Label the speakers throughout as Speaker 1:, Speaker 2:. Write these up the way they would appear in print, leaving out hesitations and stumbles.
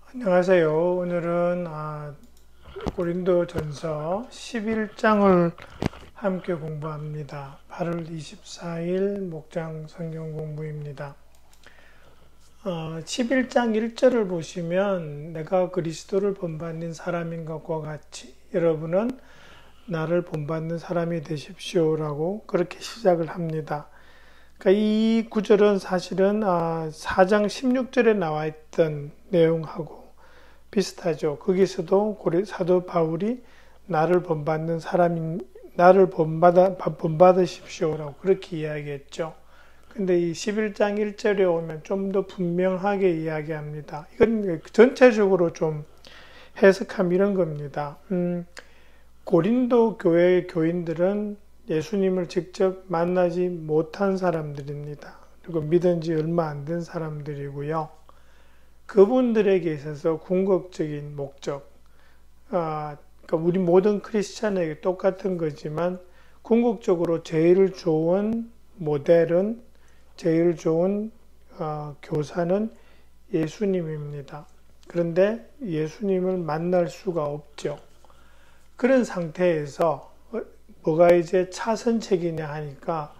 Speaker 1: 안녕하세요. 오늘은 고린도전서 11장을 함께 공부합니다. 8월 24일 목장 성경 공부입니다. 11장 1절을 보시면 내가 그리스도를 본받는 사람인 것과 같이 여러분은 나를 본받는 사람이 되십시오라고 그렇게 시작을 합니다. 그러니까 이 구절은 사실은 4장 16절에 나와 있던 내용하고 비슷하죠. 거기서도 사도 바울이 나를 본받으십시오라고 그렇게 이야기했죠. 근데 이 11장 1절에 오면 좀 더 분명하게 이야기합니다. 이건 전체적으로 좀 해석하면 이런 겁니다. 고린도 교회의 교인들은 예수님을 직접 만나지 못한 사람들입니다. 그리고 믿은 지 얼마 안 된 사람들이고요. 그분들에게 있어서 궁극적인 목적, 그러니까 우리 모든 크리스찬에게 똑같은 거지만 궁극적으로 제일 좋은 모델은, 제일 좋은 교사는 예수님입니다. 그런데 예수님을 만날 수가 없죠. 그런 상태에서 뭐가 이제 차선책이냐 하니까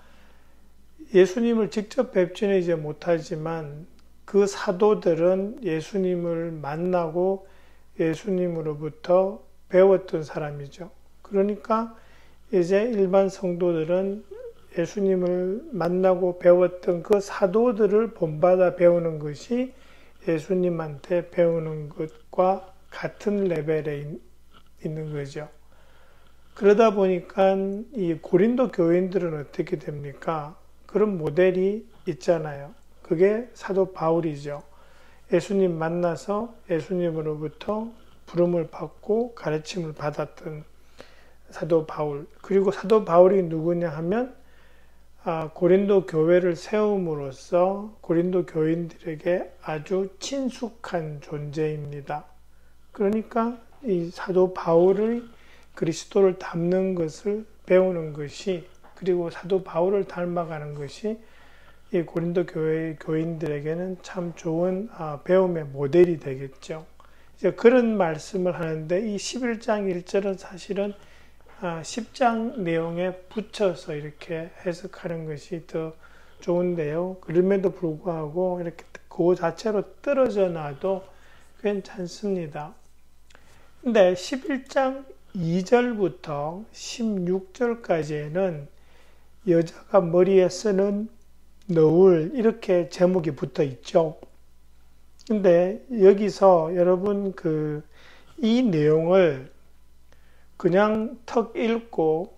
Speaker 1: 예수님을 직접 뵙지는 이제 못하지만 그 사도들은 예수님을 만나고 예수님으로부터 배웠던 사람이죠. 그러니까 이제 일반 성도들은 예수님을 만나고 배웠던 그 사도들을 본받아 배우는 것이 예수님한테 배우는 것과 같은 레벨에 있는 거죠. 그러다 보니까 이 고린도 교인들은 어떻게 됩니까? 그런 모델이 있잖아요. 그게 사도 바울이죠. 예수님 만나서 예수님으로부터 부름을 받고 가르침을 받았던 사도 바울. 그리고 사도 바울이 누구냐 하면 고린도 교회를 세움으로써 고린도 교인들에게 아주 친숙한 존재입니다. 그러니까 이 사도 바울의 그리스도를 닮는 것을 배우는 것이, 그리고 사도 바울을 닮아가는 것이 이 고린도 교회의 교인들에게는 참 좋은 배움의 모델이 되겠죠. 이제 그런 말씀을 하는데 이 11장 1절은 사실은 10장 내용에 붙여서 이렇게 해석하는 것이 더 좋은데요. 그럼에도 불구하고 이렇게 그 자체로 떨어져 놔도 괜찮습니다. 근데 11장 2절부터 16절까지에는 여자가 머리에 쓰는 너울 이렇게 제목이 붙어 있죠. 근데 여기서 여러분 이 내용을 그냥 턱 읽고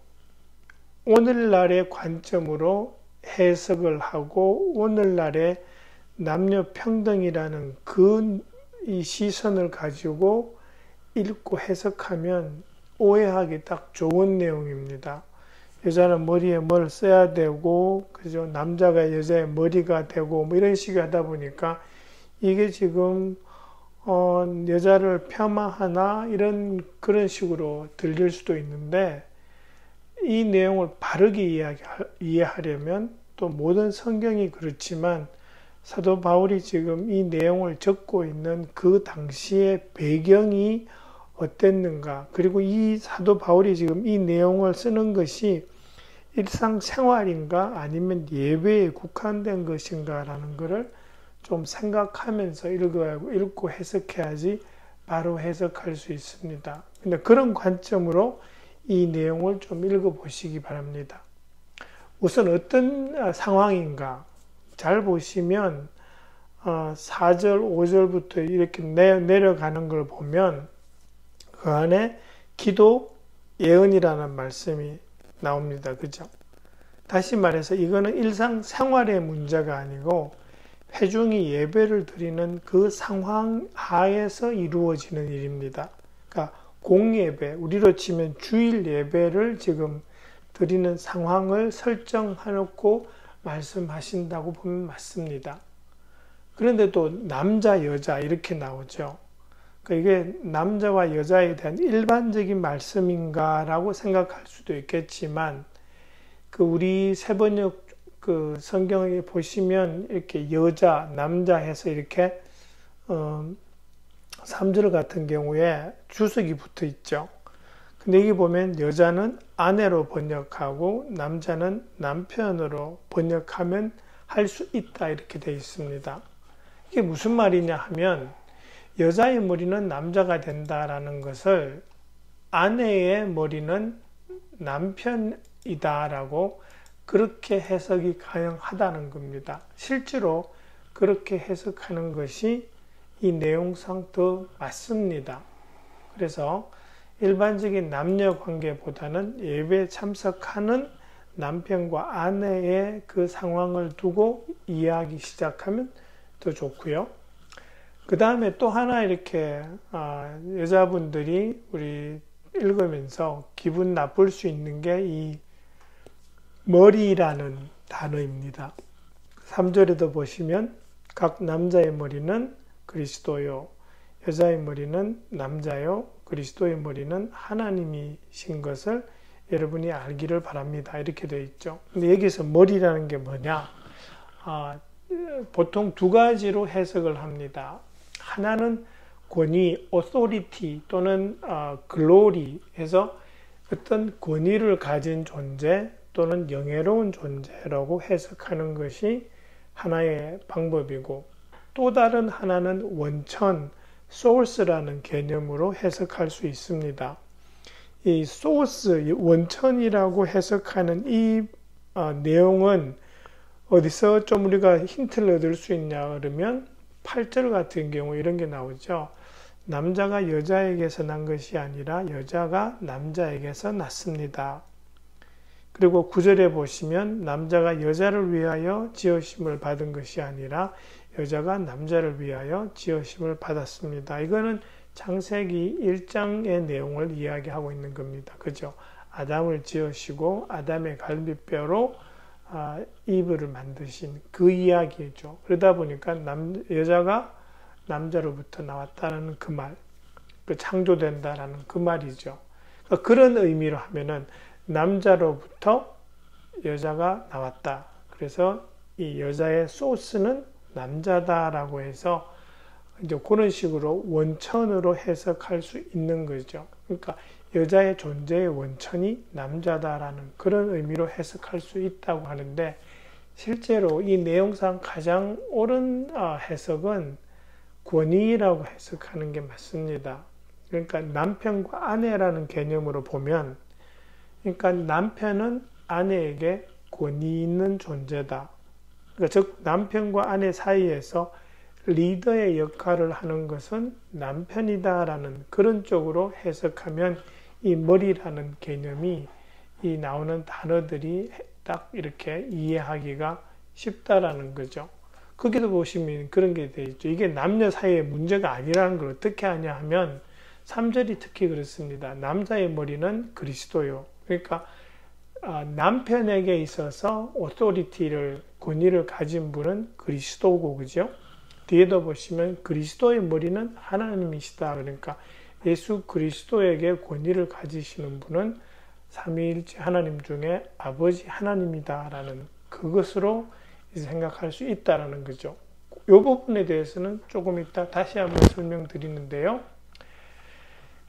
Speaker 1: 오늘날의 관점으로 해석을 하고 오늘날의 남녀 평등이라는 이 시선을 가지고 읽고 해석하면 오해하기 딱 좋은 내용입니다. 여자는 머리에 뭘 써야 되고, 그죠? 남자가 여자의 머리가 되고, 뭐 이런 식으로 하다 보니까 이게 지금, 여자를 폄하하나? 그런 식으로 들릴 수도 있는데, 이 내용을 바르게 이해하려면 또 모든 성경이 그렇지만 사도 바울이 지금 이 내용을 적고 있는 그 당시의 배경이 어땠는가, 그리고 이 사도 바울이 지금 이 내용을 쓰는 것이 일상생활인가 아니면 예배에 국한된 것인가 라는 것을 좀 생각하면서 읽고 해석해야지 바로 해석할 수 있습니다. 근데 그런 관점으로 이 내용을 좀 읽어보시기 바랍니다. 우선 어떤 상황인가 잘 보시면 4절, 5절부터 이렇게 내려가는 걸 보면 그 안에 기도, 예언이라는 말씀이 나옵니다. 그죠? 다시 말해서 이거는 일상생활의 문제가 아니고 회중이 예배를 드리는 그 상황 하에서 이루어지는 일입니다. 그러니까 공예배, 우리로 치면 주일 예배를 지금 드리는 상황을 설정해놓고 말씀하신다고 보면 맞습니다. 그런데 또 남자, 여자 이렇게 나오죠. 이게 남자와 여자에 대한 일반적인 말씀인가라고 생각할 수도 있겠지만, 우리 세번역 성경에 보시면 이렇게 여자, 남자 해서 이렇게 3절 같은 경우에 주석이 붙어 있죠. 근데 여기 보면 여자는 아내로 번역하고 남자는 남편으로 번역하면 할 수 있다 이렇게 되어 있습니다. 이게 무슨 말이냐 하면 여자의 머리는 남자가 된다라는 것을 아내의 머리는 남편이다라고 그렇게 해석이 가능하다는 겁니다. 실제로 그렇게 해석하는 것이 이 내용상 더 맞습니다. 그래서 일반적인 남녀 관계보다는 예배에 참석하는 남편과 아내의 그 상황을 두고 이해하기 시작하면 더 좋고요. 그 다음에 또 하나 이렇게 여자분들이 우리 읽으면서 기분 나쁠 수 있는 게 이 머리라는 단어입니다. 3절에도 보시면 각 남자의 머리는 그리스도요, 여자의 머리는 남자요, 그리스도의 머리는 하나님이신 것을 여러분이 알기를 바랍니다. 이렇게 되어 있죠. 근데 여기서 머리라는 게 뭐냐? 보통 두 가지로 해석을 합니다. 하나는 권위, authority 또는 glory 해서 어떤 권위를 가진 존재 또는 영예로운 존재라고 해석하는 것이 하나의 방법이고, 또 다른 하나는 원천, source라는 개념으로 해석할 수 있습니다. 이 source, 원천이라고 해석하는 이 내용은 어디서 좀 우리가 힌트를 얻을 수 있냐 그러면 8절 같은 경우 이런 게 나오죠. 남자가 여자에게서 난 것이 아니라 여자가 남자에게서 났습니다. 그리고 9절에 보시면 남자가 여자를 위하여 지으심을 받은 것이 아니라 여자가 남자를 위하여 지으심을 받았습니다. 이거는 창세기 1장의 내용을 이야기하고 있는 겁니다. 그죠? 아담을 지으시고 아담의 갈비뼈로 이브를 만드신 그 이야기죠. 그러다 보니까 여자가 남자로부터 나왔다는 그 말, 그 창조된다라는 그 말이죠. 그러니까 그런 의미로 하면은 남자로부터 여자가 나왔다. 그래서 이 여자의 소스는 남자다라고 해서 이제 그런 식으로 원천으로 해석할 수 있는 거죠. 그러니까 여자의 존재의 원천이 남자다라는 그런 의미로 해석할 수 있다고 하는데, 실제로 이 내용상 가장 옳은 해석은 권위라고 해석하는 게 맞습니다. 그러니까 남편과 아내라는 개념으로 보면, 그러니까 남편은 아내에게 권위 있는 존재다. 그러니까 즉 남편과 아내 사이에서 리더의 역할을 하는 것은 남편이다라는 그런 쪽으로 해석하면 이 머리라는 개념이 이 나오는 단어들이 딱 이렇게 이해하기가 쉽다라는 거죠. 거기도 보시면 그런 게 되어 있죠. 이게 남녀 사이의 문제가 아니라는 걸 어떻게 하냐 하면 3절이 특히 그렇습니다. 남자의 머리는 그리스도요. 그러니까 남편에게 있어서 오토리티를, 권위를 가진 분은 그리스도고, 그죠? 뒤에도 보시면 그리스도의 머리는 하나님이시다. 그러니까 예수 그리스도에게 권위를 가지시는 분은 삼위일체 하나님 중에 아버지 하나님이다라는 그것으로 생각할 수 있다라는 거죠. 이 부분에 대해서는 조금 이따 다시 한번 설명드리는데요.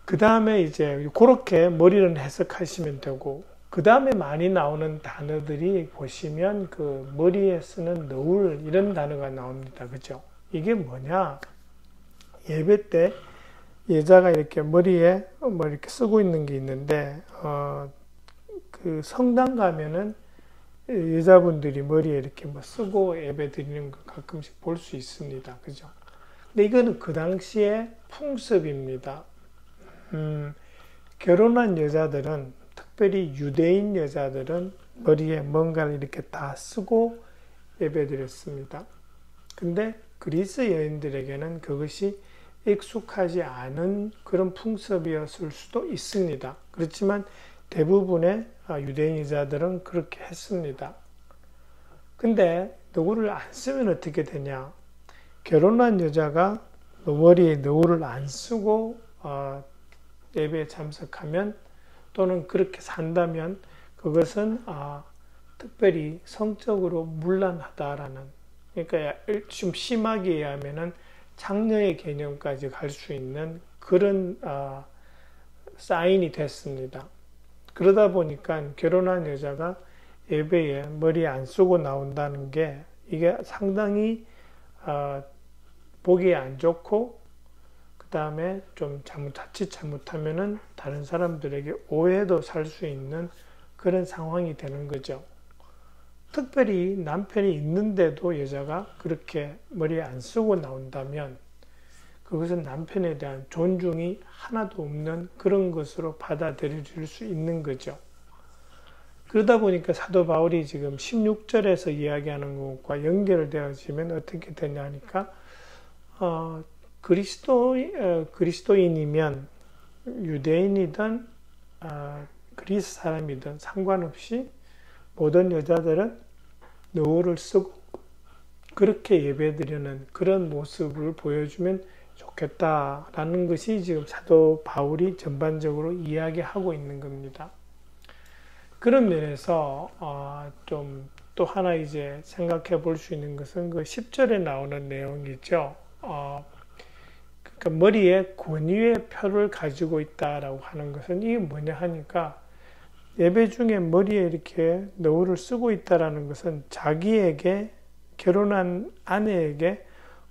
Speaker 1: 그 다음에 이제 그렇게 머리를 해석하시면 되고, 그 다음에 많이 나오는 단어들이 보시면 그 머리에 쓰는 너울 이런 단어가 나옵니다. 그죠? 이게 뭐냐? 예배 때 여자가 이렇게 머리에 뭐 이렇게 쓰고 있는 게 있는데, 그 성당 가면은 여자분들이 머리에 이렇게 뭐 쓰고 예배 드리는 거 가끔씩 볼 수 있습니다. 그죠? 근데 이거는 그 당시의 풍습입니다. 결혼한 여자들은, 특별히 유대인 여자들은 머리에 뭔가를 이렇게 다 쓰고 예배 드렸습니다. 근데 그리스 여인들에게는 그것이 익숙하지 않은 그런 풍습이었을 수도 있습니다. 그렇지만 대부분의 유대인 여자들은 그렇게 했습니다. 근데 너울을 안 쓰면 어떻게 되냐? 결혼한 여자가 머리에 너울을 안 쓰고 예배에 참석하면, 또는 그렇게 산다면 그것은 특별히 성적으로 문란하다라는, 그러니까 좀 심하게 얘기하면은 창녀의 개념까지 갈 수 있는 그런 사인이 됐습니다. 그러다 보니까 결혼한 여자가 예배에 머리 안 쓰고 나온다는 게 이게 상당히 보기에 안 좋고, 그 다음에 좀 자칫 잘못하면은 다른 사람들에게 오해도 살 수 있는 그런 상황이 되는 거죠. 특별히 남편이 있는데도 여자가 그렇게 머리에 안 쓰고 나온다면 그것은 남편에 대한 존중이 하나도 없는 그런 것으로 받아들여질 수 있는 거죠. 그러다 보니까 사도 바울이 지금 16절에서 이야기하는 것과 연결되어지면 어떻게 되냐 하니까 그리스도인이면 유대인이든 그리스 사람이든 상관없이 모든 여자들은 너울을 쓰고 그렇게 예배드리는 그런 모습을 보여주면 좋겠다라는 것이 지금 사도 바울이 전반적으로 이야기하고 있는 겁니다. 그런 면에서 좀 또 하나 이제 생각해 볼 수 있는 것은 그 10절에 나오는 내용이죠. 그러니까 머리에 권위의 표를 가지고 있다라고 하는 것은 이게 뭐냐 하니까 예배 중에 머리에 이렇게 너울을 쓰고 있다라는 것은 자기에게 결혼한 아내에게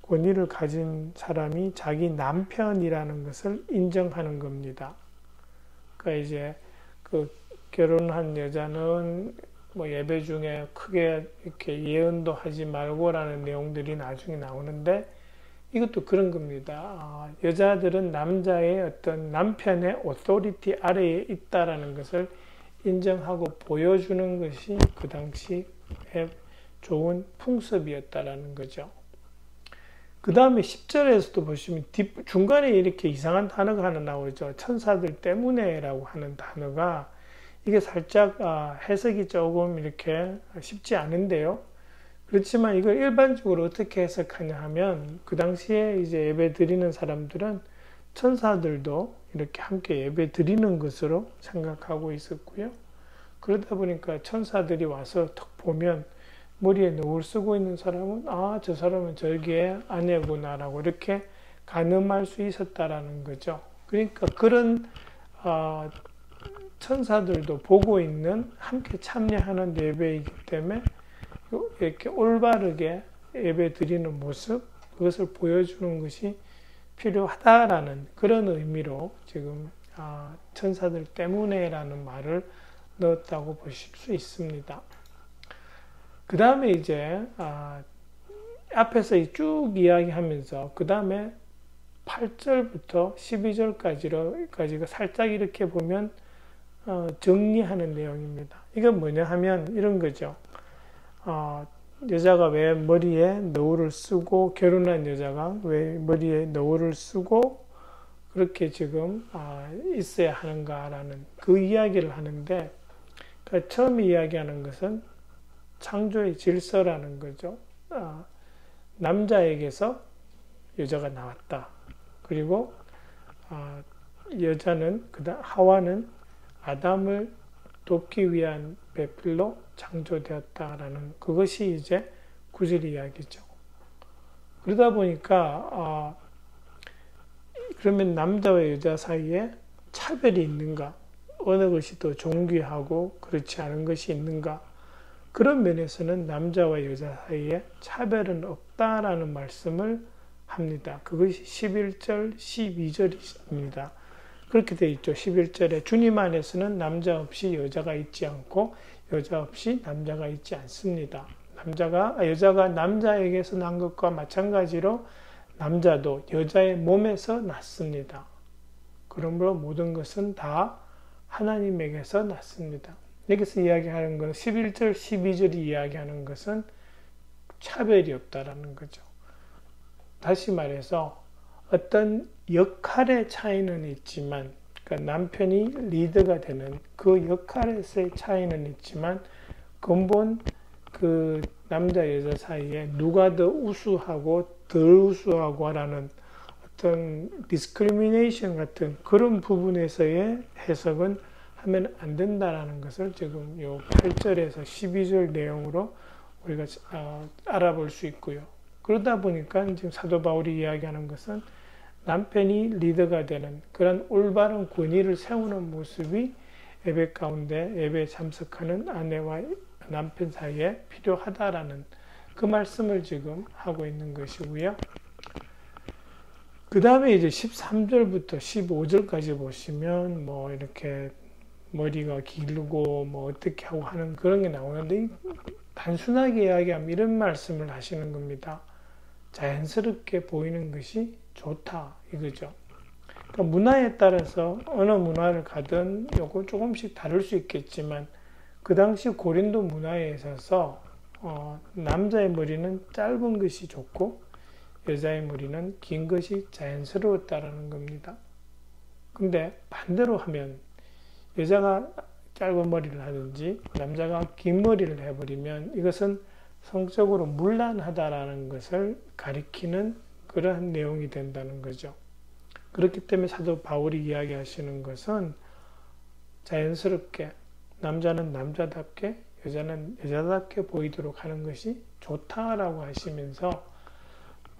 Speaker 1: 권위를 가진 사람이 자기 남편이라는 것을 인정하는 겁니다. 그러니까 이제 그 결혼한 여자는 뭐 예배 중에 크게 이렇게 예언도 하지 말고라는 내용들이 나중에 나오는데 이것도 그런 겁니다. 여자들은 남자의 어떤 남편의 오토리티 아래에 있다라는 것을 인정하고 보여주는 것이 그 당시에 좋은 풍습이었다라는 거죠. 그 다음에 10절에서도 보시면 중간에 이렇게 이상한 단어가 하나 나오죠. 천사들 때문에라고 하는 단어가 이게 살짝 해석이 조금 이렇게 쉽지 않은데요. 그렇지만 이걸 일반적으로 어떻게 해석하냐 하면 그 당시에 이제 예배 드리는 사람들은 천사들도 이렇게 함께 예배 드리는 것으로 생각하고 있었고요. 그러다 보니까 천사들이 와서 턱 보면 머리에 너울 쓰고 있는 사람은 저 사람은 저기의 아내구나라고 이렇게 가늠할 수 있었다라는 거죠. 그러니까 그런 천사들도 보고 있는 함께 참여하는 예배이기 때문에 이렇게 올바르게 예배 드리는 모습, 그것을 보여주는 것이 필요하다라는 그런 의미로 지금 천사들 때문에라는 말을 넣었다고 보실 수 있습니다. 그 다음에 이제 앞에서 쭉 이야기하면서 그 다음에 8절부터 12절까지가 살짝 이렇게 보면 정리하는 내용입니다. 이건 뭐냐 하면 이런 거죠. 여자가 왜 머리에 너울을 쓰고 결혼한 여자가 왜 머리에 너울을 쓰고 그렇게 지금 있어야 하는가라는 그 이야기를 하는데 처음 이야기하는 것은 창조의 질서라는 거죠. 남자에게서 여자가 나왔다. 그리고 여자는 하와는 아담을 돕기 위한 배필로 창조되었다라는 그것이 이제 9절 이야기죠. 그러다 보니까 그러면 남자와 여자 사이에 차별이 있는가? 어느 것이 더 존귀하고 그렇지 않은 것이 있는가? 그런 면에서는 남자와 여자 사이에 차별은 없다라는 말씀을 합니다. 그것이 11절, 12절입니다. 그렇게 되어 있죠. 11절에 주님 안에서는 남자 없이 여자가 있지 않고 여자 없이 남자가 있지 않습니다. 여자가 남자에게서 난 것과 마찬가지로 남자도 여자의 몸에서 났습니다. 그러므로 모든 것은 다 하나님에게서 났습니다. 여기서 이야기하는 것은 11절, 12절이 이야기하는 것은 차별이 없다라는 거죠. 다시 말해서 어떤 역할의 차이는 있지만, 그러니까 남편이 리더가 되는 그 역할에서의 차이는 있지만 근본 그 남자 여자 사이에 누가 더 우수하고 덜 우수하고 하라는 어떤 디스크리미네이션 같은 그런 부분에서의 해석은 하면 안 된다라는 것을 지금 요 8절에서 12절 내용으로 우리가 알아볼 수 있고요. 그러다 보니까 지금 사도 바울이 이야기하는 것은 남편이 리더가 되는 그런 올바른 권위를 세우는 모습이 예배 가운데 예배에 참석하는 아내와 남편 사이에 필요하다라는 그 말씀을 지금 하고 있는 것이고요. 그 다음에 이제 13절부터 15절까지 보시면 뭐 이렇게 머리가 길고 뭐 어떻게 하고 하는 그런 게 나오는데 단순하게 이야기하면 이런 말씀을 하시는 겁니다. 자연스럽게 보이는 것이 좋다 이거죠. 그러니까 문화에 따라서 어느 문화를 가든 요거 조금씩 다를 수 있겠지만 그 당시 고린도 문화에 있어서 남자의 머리는 짧은 것이 좋고 여자의 머리는 긴 것이 자연스러웠다라는 겁니다. 근데 반대로 하면 여자가 짧은 머리를 하든지 남자가 긴 머리를 해버리면 이것은 성적으로 문란하다라는 것을 가리키는 그러한 내용이 된다는 거죠. 그렇기 때문에 사도 바울이 이야기하시는 것은 자연스럽게 남자는 남자답게 여자는 여자답게 보이도록 하는 것이 좋다라고 하시면서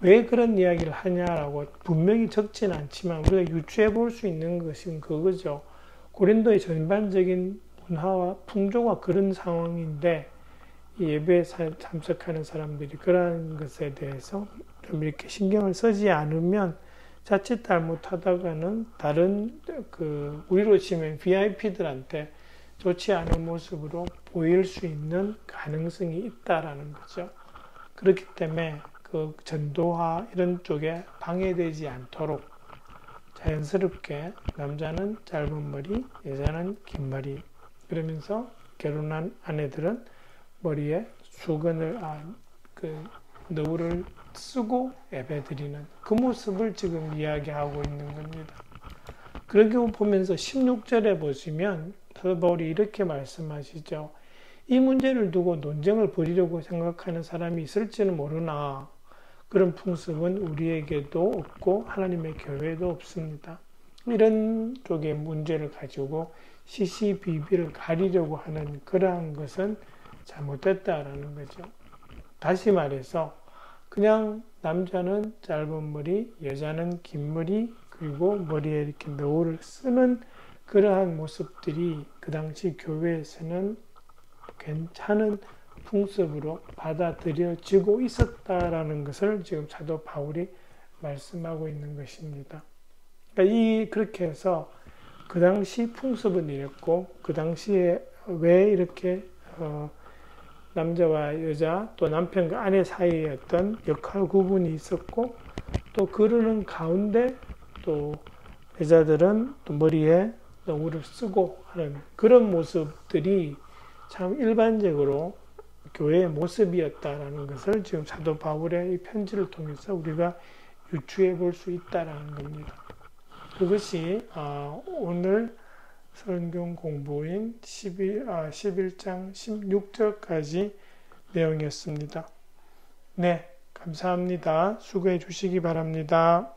Speaker 1: 왜 그런 이야기를 하냐라고 분명히 적지는 않지만 우리가 유추해 볼 수 있는 것은 그거죠. 고린도의 전반적인 문화와 풍조가 그런 상황인데 예배에 참석하는 사람들이 그러한 것에 대해서 좀 이렇게 신경을 쓰지 않으면 자칫 잘못하다가는 다른 우리로 치면 VIP들한테 좋지 않은 모습으로 보일 수 있는 가능성이 있다라는 거죠. 그렇기 때문에 그 전도와 이런 쪽에 방해되지 않도록 자연스럽게 남자는 짧은 머리, 여자는 긴 머리 그러면서 결혼한 아내들은 머리에 수건을 너울을 쓰고 예배드리는 그 모습을 지금 이야기하고 있는 겁니다. 그런 경우 보면서 16절에 보시면 사도 바울이 이렇게 말씀하시죠. 이 문제를 두고 논쟁을 벌이려고 생각하는 사람이 있을지는 모르나 그런 풍습은 우리에게도 없고 하나님의 교회에도 없습니다. 이런 쪽의 문제를 가지고 시시비비를 가리려고 하는 그러한 것은 잘못됐다라는 거죠. 다시 말해서 그냥 남자는 짧은 머리, 여자는 긴 머리, 그리고 머리에 이렇게 너울을 쓰는 그러한 모습들이 그 당시 교회에서는 괜찮은 풍습으로 받아들여지고 있었다라는 것을 지금 사도 바울이 말씀하고 있는 것입니다. 그러니까 그렇게 해서 그 당시 풍습은 이랬고 그 당시에 왜 이렇게 남자와 여자 또 남편과 아내 사이에 어떤 역할 구분이 있었고 또 그러는 가운데 또 여자들은 또 머리에 너울을 쓰고 하는 그런 모습들이 참 일반적으로 교회의 모습이었다라는 것을 지금 사도 바울의 이 편지를 통해서 우리가 유추해 볼 수 있다라는 겁니다. 그것이 오늘 성경 공부인 11장 16절까지 내용이었습니다. 네, 감사합니다. 수고해 주시기 바랍니다.